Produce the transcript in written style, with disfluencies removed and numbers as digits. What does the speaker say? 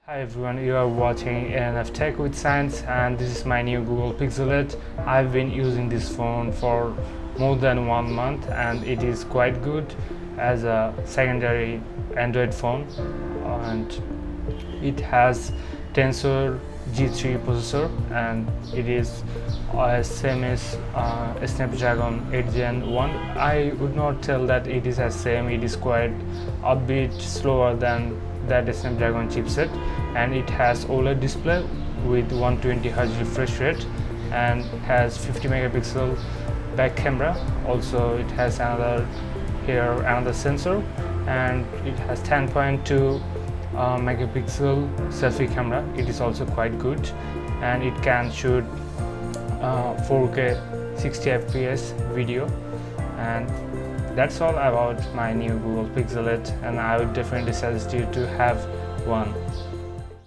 Hi everyone, you are watching ANF Tech with Science, and this is my new Google Pixel 8. I've been using this phone for more than 1 month and it is quite good as a secondary Android phone, and it has Tensor G3 processor and it is same as Snapdragon 8 Gen 1. I would not tell that it is as same, it is quite a bit slower than that Snapdragon chipset, and it has OLED display with 120Hz refresh rate and has 50 megapixel back camera. Also it has another sensor, and it has 10.2 megapixel selfie camera. It is also quite good and it can shoot 4K 60 fps video. And that's all about my new Google Pixel 8, and I would definitely suggest you to have one.